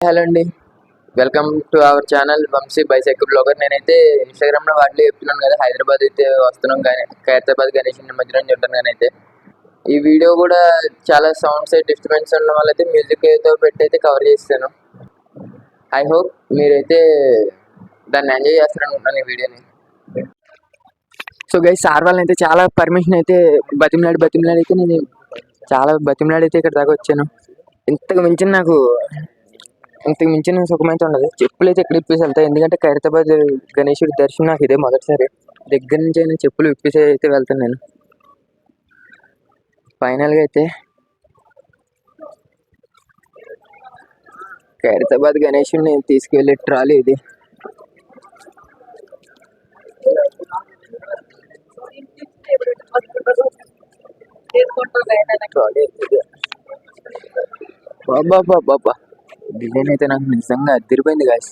Hello అండి, welcome to our channel Vamshi bicycle blogger. నేనైతే ఇన్స్టాగ్రామ్లో వాటిలో చెప్తున్నాను కదా, హైదరాబాద్ అయితే వస్తున్నాం కానీ ఖైరతాబాద్ గణేష్ నిమజ్జనం చెప్తాను. కానీ అయితే ఈ వీడియో కూడా చాలా సౌండ్స్ డిస్టర్బెన్స్ ఉన్న వాళ్ళైతే మ్యూజిక్ అయితే పెట్టి అయితే కవర్ చేస్తాను. ఐ హోప్ మీరైతే దాన్ని ఎంజాయ్ చేస్తారనుకుంటున్నాను ఈ వీడియోని. సో గైస్, సార్ వాళ్ళని అయితే చాలా పర్మిషన్ అయితే బతిమలాడి అయితే నేను చాలా బతిమలాడైతే ఇక్కడ దాకా వచ్చాను. ఇంతకు మించిన సుఖమైతే ఉండదు. చెప్పులు అయితే ఎక్కడ ఇప్పేసి వెళ్తాయి, ఎందుకంటే ఖైరతాబాద్ గణేశుడి దర్శనం నాకు ఇదే మొదటిసారి. దగ్గర నుంచి అయినా చెప్పులు ఇప్పేసి అయితే వెళ్తాను నేను. ఫైనల్గా అయితే ఖైరతాబాద్ గణేశుడిని తీసుకువెళ్ళే ట్రాలీ ఇది. బాబా డిజైన్ అయితే నాకు నిజంగా అదిరిపోయింది గాయస్.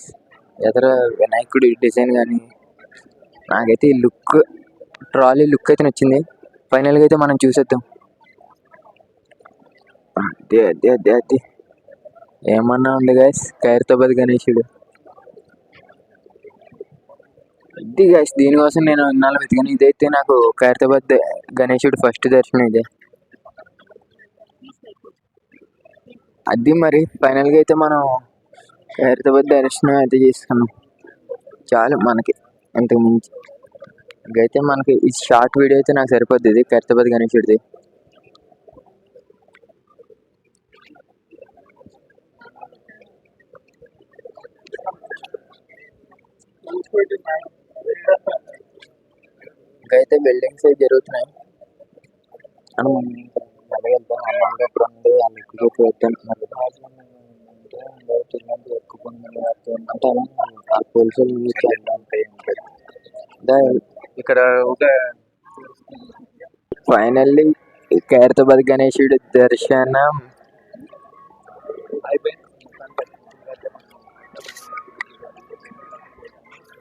ఎదర వినాయకుడి డిజైన్ కానీ నాకైతే ఈ ట్రాలీ లుక్ అయితే నచ్చింది. ఫైనల్గా అయితే మనం చూసేద్దాం. అదే ఏమన్నా ఉంది గాయస్, ఖైరతాబాద్ గణేశుడు ఇది గాయస్. దీనికోసం నేను ఇన్నాళ్ళు వెతికాను. ఇదైతే నాకు ఖైరతాబాద్ గణేశుడు ఫస్ట్ దర్శనం ఇదే. అది మరి ఫైనల్గా అయితే మనం ఖైరతాబాద్ దర్శనం అయితే చేసుకున్నాం. చాలు మనకి, అంతకు మించి అయితే మనకి ఈ షార్ట్ వీడియో అయితే నాకు సరిపోద్ది. ఇది ఖైరతాబాద్ గణేశుడిది. ఇంకైతే బిల్డింగ్స్ అయితే జరుగుతున్నాయి. ఇక్కడ ఒక ఫైనల్లీ ఖైరతాబాద్ గణేశుడి దర్శనం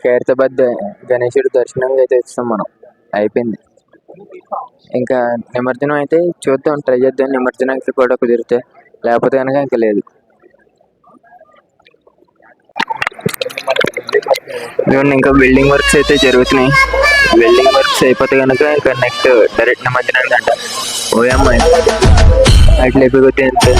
ఖైరతాబాద్ గణేశుడి దర్శనం అయితే ఇస్తాం మనం. అయిపోయింది. ఇంకా నిమజ్జనం అయితే చూద్దాం, ట్రై చేద్దాం. నిమజ్జనానికి కూడా కుదిరితే, లేకపోతే కనుక ఇంకా లేదు. ఇంకా బిల్డింగ్ వర్క్స్ అయితే జరుగుతున్నాయి. బిల్డింగ్ వర్క్స్ అయిపోతే కనుక ఇంకా నెక్స్ట్ డైరెక్ట్ నిమజ్జనానికి అంట. ఓయమ్మాయి అట్లా అయిపోతే అంతే.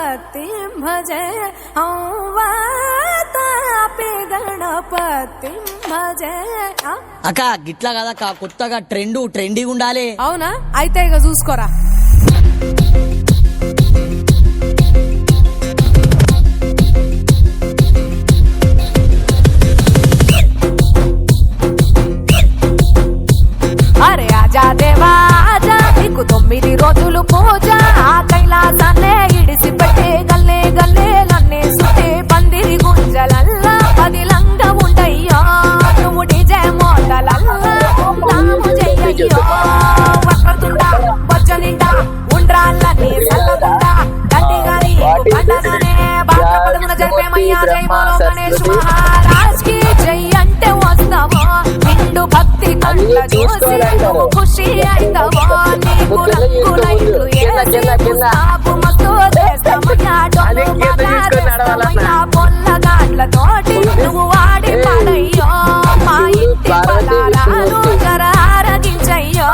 गणपति भजे తాపి గణపతి భజే. అక్క గిట్లా కదక్క కొత్తగా ట్రెండీ ఉండాలి. అవునా అయితే ఇక చూసుకోరా. అరే ఆజా దేవా ఆజా నీకు 9 రోజులు పూజ ఆ కైలాసాన్నే ఇడిసి పెట్టే గల్లే గల్లేలన్నీ సుట్టే పందిరి గుంజలల్లా పదిలంగా ఉండయ్యో నువ్వు డిజే మోతలల్లా నాము చెయ్యయ్యో వక్రతుండ బొజ్జ నిండా ఉండ్రాళ్ళని సల్లదుండా దండి గారి పండగనే బాట పడుకున జరిపేమయ్యా జై బోలో గణేష్ మహారాజ్ కి జై అంటే వస్తావో నిండు భక్తి కండ్ల చూసి నువ్వు ఖుషి అయితావో నీకు రంగుల ఇల్లు ఏసి ముస్తాబు మస్తు చేస్తామయ్యా డోలు బాగా చేస్తామయ్యా పొల్లగాట్లతోటి నువ్వు వాడి పాడయ్యో మా ఇంటి పలారాలు జర ఆరగించయ్యో.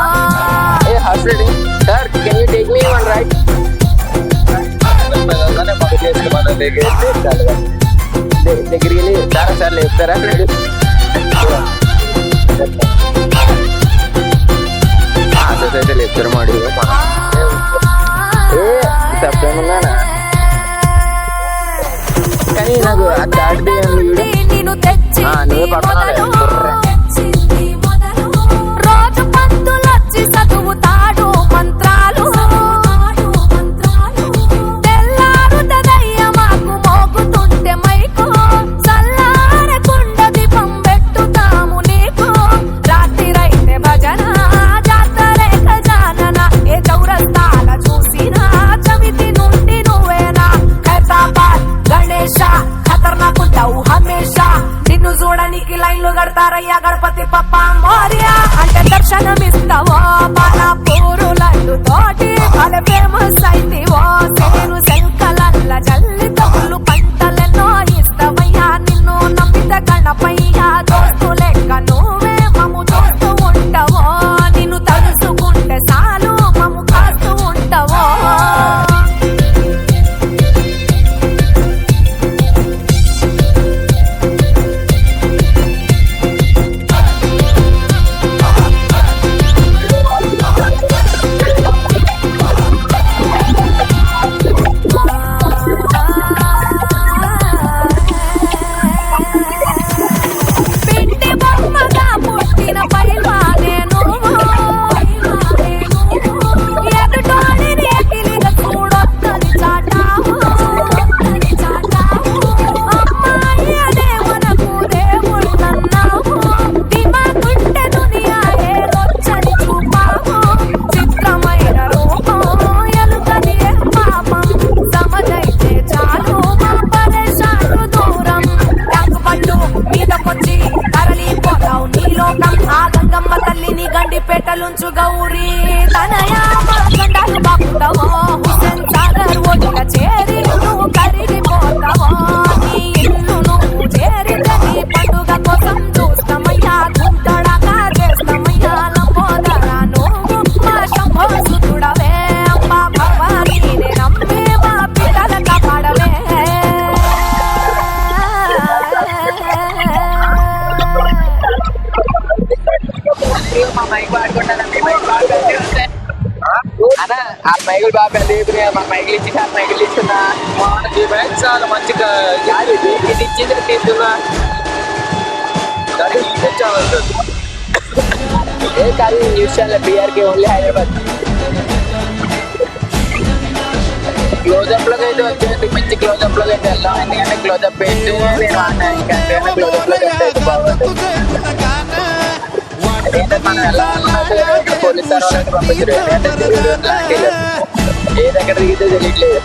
Sir can you take me one right? దగ్గరికి వెళ్ళి సార్ లేపుతారా? అయితే లేపుతారు మాడు తప్పేమన్నానా కానీ నాకు ఆ థర్డ్ డే నువ్వే పడుతున్నాడు రోజు పంతులొచ్చి చదువుతాడు మంత్రాలు తెల్లారుతదయ్య మాకు మోగుతుంటే మైకు చల్లారకుండ దీపం పెట్టుతాము నీకు రాత్రిరైతే భజన జాతరే ఖజానన ఏ చౌరస్తాల చూసినా చవితి నుండి నువ్వేనా ఖైరతాబాద్ గణేష ఖతర్నాకుంటావు హమేషా నిన్ను చూడనికి లైన్లు కడతారయ్యా గణపతి పప్ప మోరియా అంటే దర్శనమిస్తావో మన పూరు లడ్డు తోటి భలే ఫేమస్ అయితివో సేను శంకలల్ల జల్లి తగులు పంటలెన్నో ఇస్తావయ్యా నిన్ను నమ్మిత గణపయ్యా దోస్తు లెక్క నువ్వే మమ్ము చూస్తూ ఉంటావో నిన్ను తలుసుకుంటే చాలు మమ్ము కాస్తూ ఉంటావో. పిండి బొమ్మగా పుట్టిన పైల్వానే నువ్వు ఎదుటోని రేకిలిగా చూడొద్దని చాటావు అమ్మాయి అనే మనకు దేవుళ్ళన్నావు దిమాకుంటే దునియా ఏదొచ్చని చూపావు చిత్రమైన రూపం ఎలుకని పాపం సమజైతే చాలు మా పరేషాను దూరం ట్యాంకు పళ్ళు మీదకొచ్చి తరలిపోతావు నీ లోకం ఆ గంగమ్మ తల్లిని గండిపేటలుంచు గౌరీ తనయా మా గండాలు బాపుతావో హుస్సేన్ సాగర్ ఒడిగా చేరి నువ్వు కరిగిపోతావో నీ ఇల్లు నువ్వు చేరితే నీ పండుగ కోసం చూస్తామయ్యా గుంటడగా చేస్తామయ్యా లంబోదరా నువ్వు మా శంభో సుతుడవే అమ్మా భవానీని నమ్మి మా పిల్లల కాపాడవే. అన్నా ఆ మైకులు బాగా లేపునే మా మైకులు ఇచ్చి ఆ మైకులు ఇస్తున్నా మనకి బైక్ చాలా మంచిగా ఇది ఇచ్చింది తీసుకున్నా దానికి ఇది చాలా ఏ కాదు news channel BRK only Hyderabad closeup లోకి అయితే వచ్చేది మంచి క్లోజప్ లోకి అయితే వెళ్దాం ఎందుకంటే క్లోజప్ వేస్తే నేను ఆడినా ఇంకా క్లోజప్ లోకి అయితే బాగుంటుంది. ఏంటంటే మనం ఎలా పోలీస్ సార్ వాళ్ళకి పంపించారు ఏ దగ్గర దిగితే తెలియట్లేదు.